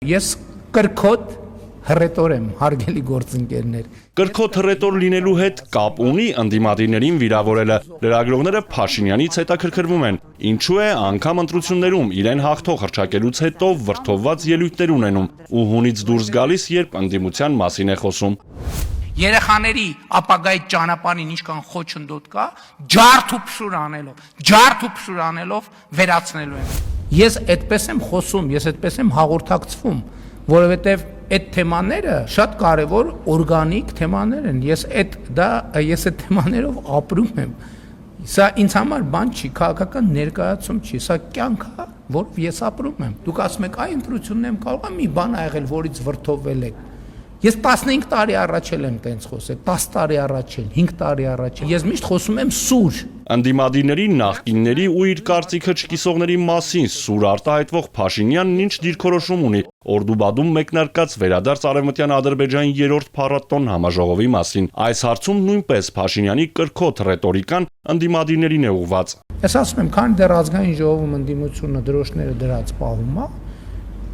Ես կրկոտ հռետոր եմ, հարգելի գործընկերներ։ Կրկոտ հռետոր լինելու հետ կապ ունի ընդդիմադիրներին վիրավորելը։ Լրագրողները Փաշինյանից հետաքրքրվում են, ինչու է անգամ ընտրություններում իրեն հաղթող հռչակելուց հետո վրդովված ելույթներ ունենում ու հունից դուրս գալիս, երբ ընդդիմության մասին է խոսում։ Երեխաների ապագայի ճանապարհին ինչքան խոչընդոտ կա, ջարդ ու փշուր անելով վերացնելու եմ։ Ես այդպես եմ խոսում, ես այդպես եմ հաղորդակցվում, որովհետև այդ թեմաները շատ կարևոր օրգանիկ թեմաներ են։ Ես այդ թեմաներով ապրում եմ։ Սա ինձ համար բան չի, քաղաքական ներկայացում չի, սա կյանք է, որ ես ապրում եմ։ Դուք ասում եք, այ ընտրությունն եմ կարող է մի բան ա եղել, որից վրդովվել եք։ Ես 15 տարի առաջ եմ տենց խոսել, 10 տարի առաջ, 5 տարի առաջ։ Ես միշտ խոսում եմ սուր։ Ընդդիմադիրների, նախկինների ու իր կարծիքը չկիսողների մասին սուր արտահայտվող Փաշինյանն ինչ դիրքորոշում ունի Օրդուբադում մեկնարկած վերադարձ Արևմտյան Ադրբեջանի 3-րդ փառատոն համաժողովի մասին։ Այս հարցում նույնպես Փաշինյանի կրկոտ ռետորիկան ընդդիմադիրներին է ուղղված։ Ես ասում եմ, քանի դեռ ազգային ժողովում ընդդիմությունը դրոշները դրած պահում է,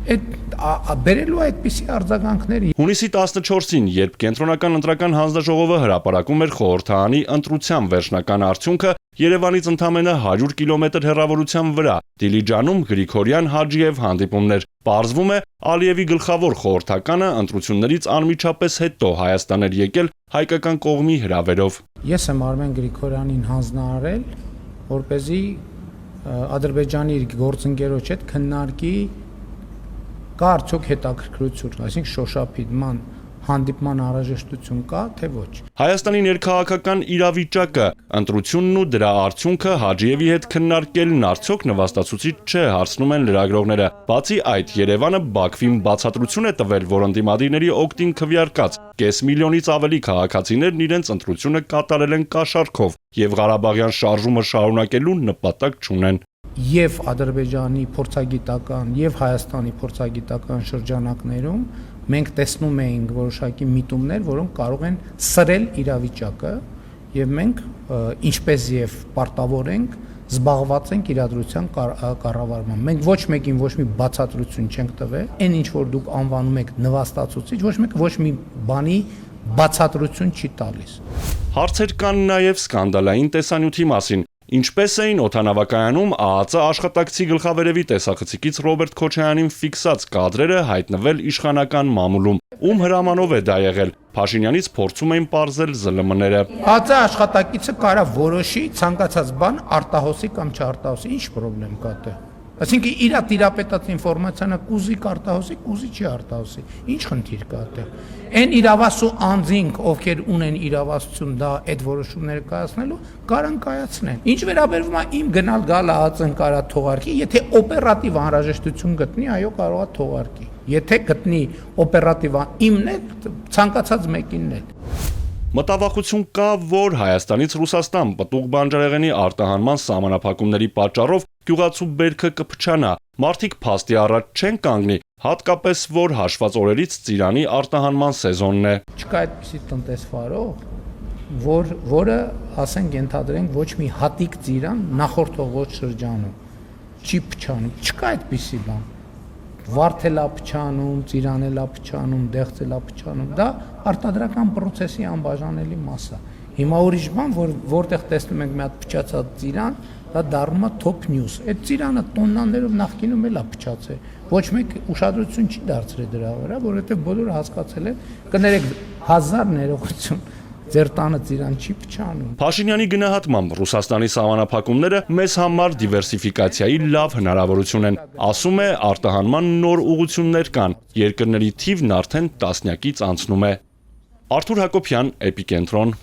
բերելու այդպիսի արձագանքներ։ Հունիսի 14-ին, երբ Կենտրոնական ընտրական հանձնաժողովը հրապարակում էր խորհրդարանի ընտրության վերջնական արդյունքը, Երևանից ընդամենը 100 կիլոմետր հեռավորության վրա Դիլիջանում Գրիգորյան-Հաջիև հանդիպումներ։ Պարզվում է, Ալիևի գլխավոր խորհրդականը ընտրություններից անմիջապես հետո Հայաստան էր եկել հայկական կողմի հրավերով։ Ես եմ Արմեն Գրիգորյանին հանձնարարել, որպեսզի Ադրբեջանի գործընկերոջ հետ քննարկի կա արդյոք հետաքրքրություն, այսինքն շոշափիդման հանդիպման անհրաժեշտություն կա, թե ոչ։ Հայաստանի ներքաղաքական իրավիճակը, ընտրությունն ու դրա արդյունքը Հաջիևի հետ քննարկելն արդյոք նվաստացուցիչ չէ, հարցնում են լրագրողները։ Բացի այդ, Երևանը Բաքվին բացատրություն է տվել, որ ընդդիմադիրների օգտին քվեարկած կես միլիոնից ավելի քաղաքացիներն իրենց ընտրությունը կատարել են կաշառքով եւ Ղարաբաղյան շարժումը շարունակելու նպատակ չունեն։ Եվ Ադրբեջանի փորձագիտական եւ Հայաստանի փորձագիտական շրջանակներում մենք տեսնում էինք որոշակի միտումներ, որոնք կարող են սրել իրավիճակը եւ մենք ինչպես եւ պարտավոր ենք զբաղված ենք իրադրության կառավարման։ Մենք ոչ մեկին ոչ մի բացատրություն չենք տվել, այն ինչ որ դուք անվանում եք նվաստացուցիչ, ոչ մեկը ոչ մի բանի բացատրություն չի տալիս։ Հարցեր կան նաեւ սկանդալային տեսանյութի մասին։ Ինչպես էին օդանավակայանում ԱԱԾ աշխատակցի գլխավերևի տեսախցիկից Ռոբերտ Քոչարյանին ֆիքսած կադրերը հայտնվել իշխանական մամուլում, ում հրամանով է դա եղել։ Փաշինյանից փորձում էին պարզել ԶԼՄ-ները։ ԱԱԾ աշխատակիցը կարա որոշի ցանկացած բան արտահոսի կամ չարտահոսի, ինչ խնդրեմ կա դե։ Այսինքն իր տիրապետած ինֆորմացիան կուզի արտահոսի, կուզի չի արտահոսի։ Ինչ խնդիր կա դե։ Այն իրավասու անձինք, ովքեր ունեն իրավասություն դա այդ որոշումները կայացնելու, կարան կայացնեն։ Ինչ վերաբերվում է իմ գնալ գալ ԱԱԾ-ն կարա թողարկի, եթե օպերատիվ անհրաժեշտություն գտնի, այո, կարող է թողարկի։ Եթե գտնի օպերատիվ իմն է, ցանկացած մեկինն է։ Մտավախություն կա, որ Հայաստանից Ռուսաստան պտուղ բանջարեղենի արտահանման սահմանափակումների պատճառով գյուղացու բերքը կփչանա։ Մարդիկ փաստի առաջ չեն կանգնի, հատկապես որ հաշված օրերից ծիրանի արտահանման սեզոնն է։ Չկա այդպիսի տնտեսվարող, որը, ասենք, ենթադրենք ոչ մի հատիկ ծիրան նախորդողոց շրջանում չի փչանում։ Չկա այդպիսի բան։ Վարդելա փչանում, ծիրանելա փչանում, դեղցելա փչանում, դա արտադրական process-ի անբաժանելի մաս է։ Հիմա ուրիշ բան, որտեղ տեսնում ենք մի հատ փչացած ծիրան, դա դառնում է top news։ Այդ ծիրանը տոննաներով նախկինում էլա փչացել։ Ոչ մեկ ուշադրություն չի դարձրել դրա վրա, որովհետև բոլորը հասկացել են, կներեք 1000 ներողություն ձեր տանը ծիրան չի փչանում։ Փաշինյանի գնահատմամբ Ռուսաստանի սահմանափակումները մեզ համար դիվերսիֆիկացիայի լավ հնարավորություն են։ Ասում է, արտահանման նոր ուղղություններ կան, երկրների թիվն արդեն տասնյակից անցնում է։ Արթուր Հակոբյան, Էպիկենտրոն։